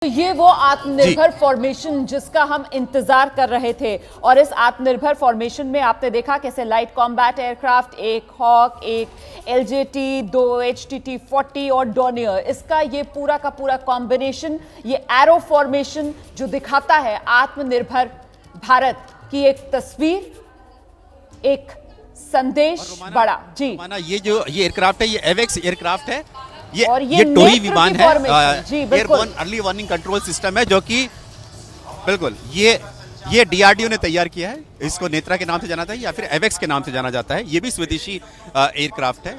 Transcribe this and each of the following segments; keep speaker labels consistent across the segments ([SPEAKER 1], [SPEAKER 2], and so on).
[SPEAKER 1] तो ये वो आत्मनिर्भर फॉर्मेशन जिसका हम इंतजार कर रहे थे और इस आत्मनिर्भर फॉर्मेशन में आपने देखा कैसे लाइट कॉम्बैट एयरक्राफ्ट, एक हॉक, एक एलजेटी, 2 HTT-40 और डॉर्नियर, इसका ये पूरा का पूरा कॉम्बिनेशन, ये एरो फॉर्मेशन जो दिखाता है आत्मनिर्भर भारत की एक तस्वीर, एक संदेश बड़ा। जी
[SPEAKER 2] माना ये एयरक्राफ्ट है, ये एवेक्स एयरक्राफ्ट है,
[SPEAKER 1] ये
[SPEAKER 2] ये टोही विमान है,
[SPEAKER 1] airborne
[SPEAKER 2] early warning control system है, जो कि बिल्कुल ये डीआरडीओ ने तैयार किया है। इसको नेत्रा के नाम से जाना जाता है या फिर एवेक्स के नाम से जाना जाता है। ये भी स्वदेशी एयरक्राफ्ट है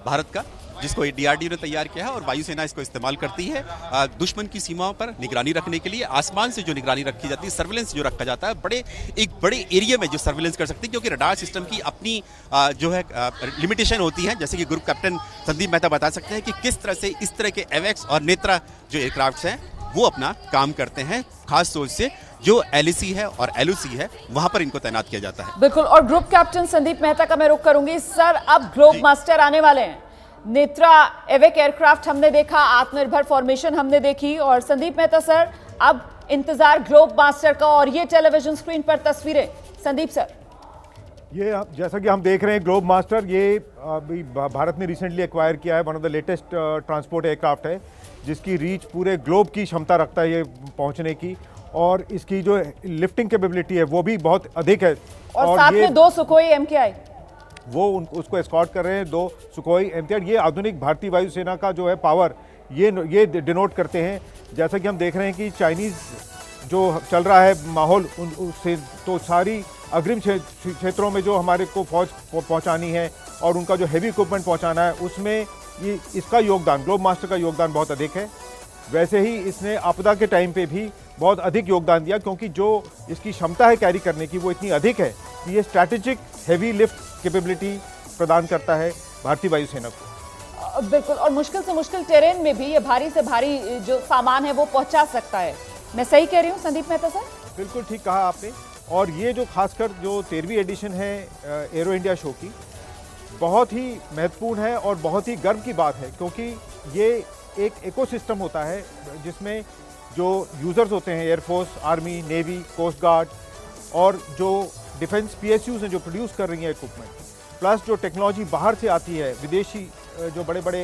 [SPEAKER 2] भारत का, जिसको डीआरडीओ ने तैयार किया है और वायुसेना इसको इस्तेमाल करती है दुश्मन की सीमाओं पर निगरानी रखने के लिए। आसमान से जो निगरानी रखी जाती है, सर्विलेंस जो रखा जाता है, एक बड़े एरिया में जो सर्विलेंस कर सकती है, क्योंकि रडार सिस्टम की अपनी जो है लिमिटेशन होती है। जैसे कि ग्रुप कैप्टन संदीप मेहता बता सकते हैं कि किस तरह से इस तरह के एवेक्स और नेत्रा जो एयरक्राफ्ट हैं वो अपना काम करते हैं। खास तौर से जो एलईसी है और एलओसी है वहां पर इनको तैनात किया जाता है।
[SPEAKER 1] बिल्कुल। और ग्रुप कैप्टन संदीप मेहता का मैं रुख करूंगी। सर, अब ग्लोब मास्टर आने वाले हैं। नेत्रा एवेक एयरक्राफ्ट हमने देखा, आत्मनिर्भर फॉर्मेशन हमने देखी, और संदीप मेहता सर, अब इंतजार ग्लोब मास्टर का और ये टेलीविजन स्क्रीन पर तस्वीरें। संदीप सर,
[SPEAKER 3] ये जैसा कि हम देख रहे हैं ग्लोब मास्टर, ये अभी भारत ने रिसेंटली एक्वायर किया है, one of the latest transport aircraft है, जिसकी रीच पूरे ग्लोब की क्षमता रखता है ये पहुंचने की, और इसकी जो लिफ्टिंग कैपेबिलिटी है वो भी बहुत अधिक है।
[SPEAKER 1] और साथ में 2 सुखोई MKI
[SPEAKER 3] वो उसको एस्कॉर्ट कर रहे हैं, 2 सुखोई MKI। ये आधुनिक भारतीय वायुसेना का जो है पावर, ये डिनोट करते हैं। जैसा कि हम देख रहे हैं कि चाइनीज़ जो चल रहा है माहौल, उससे तो सारी अग्रिम क्षेत्रों में जो हमारे को फौज पहुंचानी है और उनका जो हैवी इक्विपमेंट पहुंचाना है, उसमें ये इसका योगदान, ग्लोब मास्टर का योगदान बहुत अधिक है। वैसे ही इसने आपदा के टाइम पे भी बहुत अधिक योगदान दिया, क्योंकि जो इसकी क्षमता है कैरी करने की वो इतनी अधिक है कि ये स्ट्रैटेजिक हैवी लिफ्ट कैपेबिलिटी प्रदान करता है भारतीय वायुसेना को।
[SPEAKER 1] बिल्कुल। और मुश्किल से मुश्किल टेरेन में भी ये भारी से भारी जो सामान है वो पहुंचा सकता है। मैं सही कह रही हूँ संदीप मेहता सर?
[SPEAKER 3] बिल्कुल ठीक कहा आपने। और ये जो खासकर जो 13वीं एडिशन है एरो इंडिया शो की, बहुत ही महत्वपूर्ण है और बहुत ही गर्व की बात है, क्योंकि ये एक इकोसिस्टम होता है जिसमें जो यूज़र्स होते हैं, air force, army, navy, coast guard, और जो डिफेंस PSUs हैं जो प्रोड्यूस कर रही हैं इक्विपमेंट, प्लस जो टेक्नोलॉजी बाहर से आती है, विदेशी जो बड़े बड़े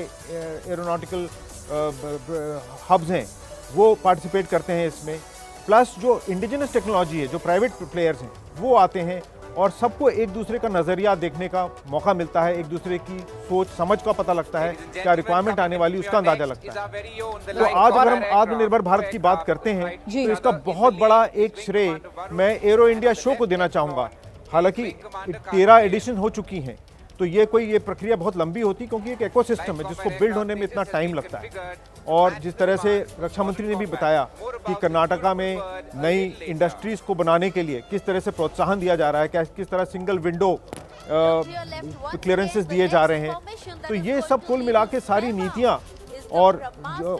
[SPEAKER 3] एरोनॉटिकल हब्स हैं वो पार्टिसिपेट करते हैं इसमें, प्लस जो इंडिजिनस टेक्नोलॉजी है, जो प्राइवेट प्लेयर्स हैं वो आते हैं, और सबको एक दूसरे का नज़रिया देखने का मौका मिलता है, एक दूसरे की सोच समझ का पता लगता है, क्या रिक्वायरमेंट आने वाली उसका अंदाजा लगता है। तो आज अगर हम आत्मनिर्भर भारत की बात करते हैं तो इसका बहुत बड़ा एक श्रेय मैं एरो इंडिया शो को देना चाहूँगा। हालांकि 13 एडिशन हो चुकी हैं, तो ये प्रक्रिया बहुत लंबी होती, क्योंकि एक इकोसिस्टम है जिसको बिल्ड होने में इतना टाइम लगता है। और जिस तरह से रक्षा मंत्री ने भी बताया कि कर्नाटका में नई इंडस्ट्रीज को बनाने के लिए किस तरह से प्रोत्साहन दिया जा रहा है, किस तरह सिंगल विंडो क्लियरेंसेस दिए जा रहे हैं, तो ये सब कुल मिला के सारी नीतियाँ, और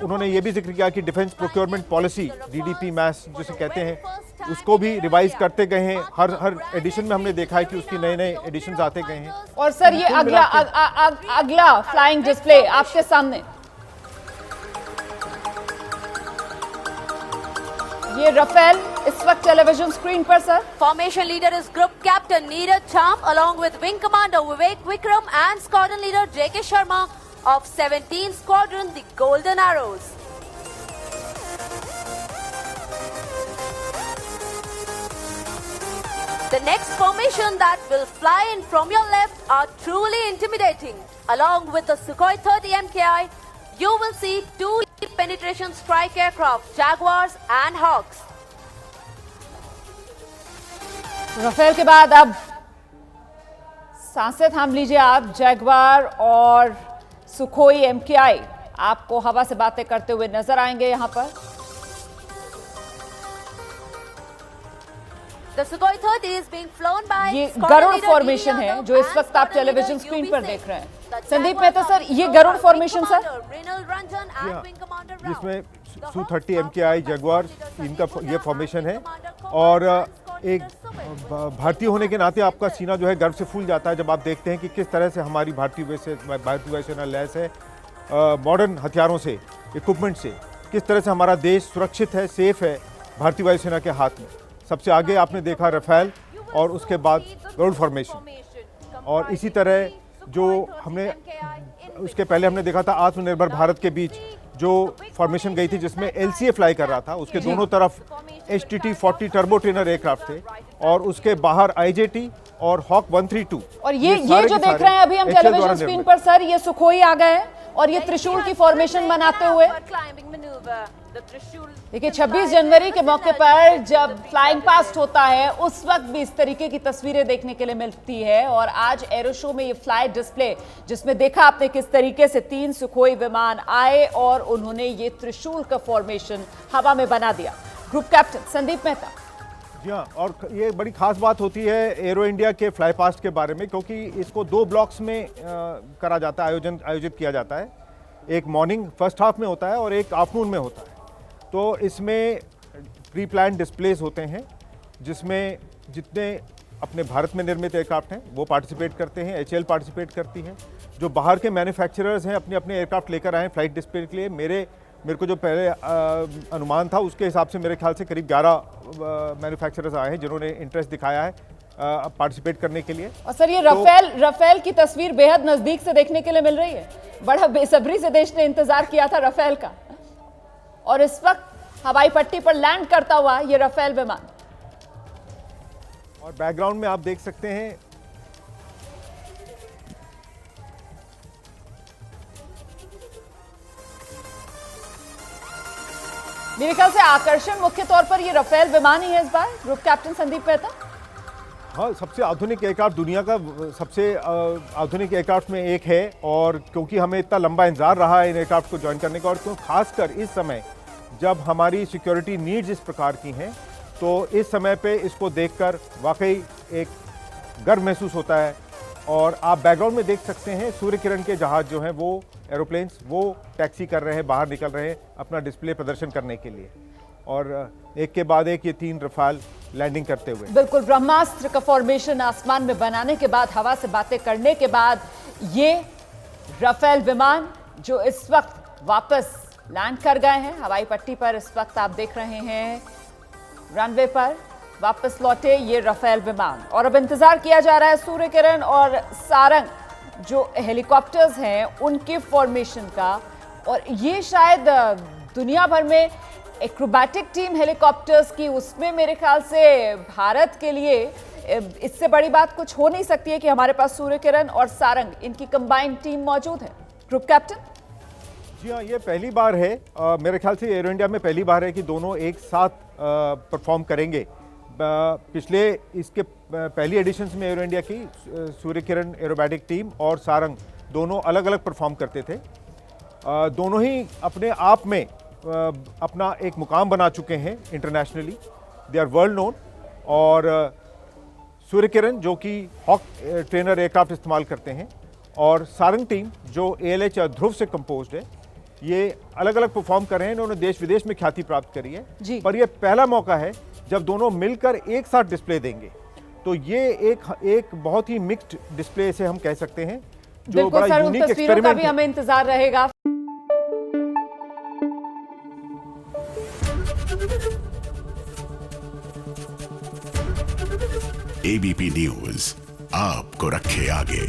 [SPEAKER 3] उन्होंने ये भी जिक्र किया कि डिफेंस प्रोक्योरमेंट पॉलिसी, DDP मैस जिसे कहते हैं, उसको भी रिवाइज करते गए हैं। हर एडिशन में हमने देखा है कि उसकी नए एडिशंस आते गए हैं।
[SPEAKER 1] और सर, ये अगला फ्लाइंग डिस्प्ले आपके सामने, ये राफेल इस वक्त टेलीविजन स्क्रीन पर। Sir,
[SPEAKER 4] formation leader is group captain Neeraj Cham along with wing commander Vivek Vikram and squadron leader JK Sharma of 17th Squadron, the Golden Arrows. The next formation that will fly in from your left are truly intimidating. Along with the Sukhoi 30 MKI, you will see 2 penetration strike aircraft, Jaguars and Hawks.
[SPEAKER 1] Rafale के बाद अब सांसें थाम लीजिए आप। Jaguar और Sukhoi MKI आपको हवा से बातें करते हुए नजर आएंगे यहां पर।
[SPEAKER 4] The Sukhoi 30 is being flown by
[SPEAKER 1] ये गरुड़ फॉर्मेशन है जो इस वक्त आप टेलीविजन स्क्रीन पर देख रहे हैं। संदीप मेहता सर, ये गरुड़ फॉर्मेशन सर,
[SPEAKER 3] जिसमें Su-30 MKI जगुआर, इनका ये फॉर्मेशन है। और एक भारतीय होने के नाते आपका सीना जो है गर्व से फूल जाता है जब आप देखते हैं कि किस तरह से हमारी भारतीय वायुसेना लैस है मॉडर्न हथियारों से, इक्विपमेंट से, किस तरह से हमारा देश सुरक्षित है, सेफ है भारतीय वायुसेना के हाथ में। सबसे आगे आपने देखा रफेल और उसके बाद गरुड़ फॉर्मेशन, और इसी तरह जो हमने उसके पहले हमने देखा था आत्मनिर्भर भारत के बीच जो फॉर्मेशन गई थी जिसमें LCA फ्लाई कर रहा था, उसके दोनों तरफ HTT-40 टर्बो ट्रेनर एयरक्राफ्ट थे और उसके बाहर IJT और हॉक 132।
[SPEAKER 1] और ये जो देख रहे हैं अभी हम टेलीविजन स्क्रीन पर सर, ये सुखोई आ गए हैं और ये त्रिशूल की फॉर्मेशन बनाते हुए। देखिए 26 जनवरी के मौके पर जब फ्लाइंग पास्ट होता है उस वक्त भी इस तरीके की तस्वीरें देखने के लिए मिलती है। और आज एरो शो में ये फ्लाई डिस्प्ले जिसमें देखा आपने किस तरीके से 3 सुखोई विमान आए और उन्होंने ये त्रिशूल का फॉर्मेशन हवा में बना दिया। Group captain Sandeep Mehta.
[SPEAKER 3] जी हाँ, और ये बड़ी खास बात होती है एरो इंडिया के फ्लाई पास्ट के बारे में, क्योंकि इसको 2 ब्लॉक्स में करा जाता है, आयोजित किया जाता है। एक मॉर्निंग फर्स्ट हाफ में होता है और एक आफ्टरनून में होता है। तो इसमें प्री प्लान डिस्प्लेस होते हैं जिसमें जितने अपने भारत में निर्मित एयरक्राफ्ट हैं वो पार्टिसिपेट करते हैं, HAL पार्टिसिपेट करती है। जो बाहर के मैन्युफैक्चरर्स हैं अपने अपने एयरक्राफ्ट लेकर आए हैं फ्लाइट डिस्प्ले के लिए। मेरे को जो पहले अनुमान था उसके हिसाब से मेरे ख्याल से करीब 11 मैन्युफैक्चरर्स आए हैं जिन्होंने इंटरेस्ट दिखाया है पार्टिसिपेट करने के लिए।
[SPEAKER 1] और सर ये रफेल की तस्वीर बेहद नजदीक से देखने के लिए मिल रही है। बड़ा बेसब्री से देश ने इंतजार किया था रफेल का, और इस वक्त हवाई पट्टी पर लैंड करता हुआ ये रफेल विमान।
[SPEAKER 3] और बैकग्राउंड में आप देख सकते हैं
[SPEAKER 1] मेरे ख्याल से आकर्षण मुख्य तौर पर ये रफेल विमान ही है इस बार। Group captain Sandeep Mehta.
[SPEAKER 3] हाँ, सबसे आधुनिक एयरक्राफ्ट, दुनिया का सबसे आधुनिक एयरक्राफ्ट में एक है। और क्योंकि हमें इतना लंबा इंतजार रहा है इन एयरक्राफ्ट को ज्वाइन करने का, और क्यों खासकर इस समय जब हमारी सिक्योरिटी नीड्स इस प्रकार की हैं, तो इस समय पे इसको देखकर वाकई एक गर्व महसूस होता है। और आप बैकग्राउंड में देख सकते हैं सूर्य किरण के जहाज जो हैं वो एरोप्लेन्स वो टैक्सी कर रहे हैं, बाहर निकल रहे हैं अपना डिस्प्ले प्रदर्शन करने के लिए। और एक के बाद एक ये 3 रफाल लैंडिंग करते हुए।
[SPEAKER 1] बिल्कुल, ब्रह्मास्त्र का फॉर्मेशन आसमान में बनाने के बाद, हवा से बातें करने के बाद, ये रफेल विमान जो इस वक्त वापस लैंड कर गए हैं हवाई पट्टी पर। इस वक्त आप देख रहे हैं रनवे पर वापस लौटे ये रफेल विमान। और अब इंतजार किया जा रहा है सूर्य किरण और सारंग जो हेलीकॉप्टर्स हैं उनके फॉर्मेशन का। और ये शायद दुनिया भर में एक्रोबैटिक टीम हेलीकॉप्टर्स की, उसमें मेरे ख्याल से भारत के लिए इससे बड़ी बात कुछ हो नहीं सकती है कि हमारे पास सूर्य किरण और सारंग इनकी कंबाइंड टीम मौजूद है। Group captain.
[SPEAKER 3] जी हाँ, ये पहली बार है मेरे ख्याल से एरो इंडिया में पहली बार है कि दोनों एक साथ परफॉर्म करेंगे। पिछले इसके पहली एडिशंस में एरो इंडिया की सूर्य किरण एरोबैटिक टीम और सारंग दोनों अलग अलग परफॉर्म करते थे। दोनों ही अपने आप में अपना एक मुकाम बना चुके हैं internationally, they are world known. और सूर्य किरण जो कि हॉक ट्रेनर एयरक्राफ्ट इस्तेमाल करते हैं, और सारंग टीम जो ALH या ध्रुव से कंपोज्ड है, ये अलग अलग परफॉर्म कर रहे हैं। इन्होंने देश विदेश में ख्याति प्राप्त करी है, पर यह पहला मौका है जब दोनों मिलकर एक साथ डिस्प्ले देंगे। तो ये एक बहुत ही मिक्स्ड डिस्प्ले से हम कह सकते हैं, जो बड़ा यूनिक एक्सपेरिमेंट
[SPEAKER 1] भी हमें इंतजार रहेगा।
[SPEAKER 5] ABP न्यूज आपको रखे आगे।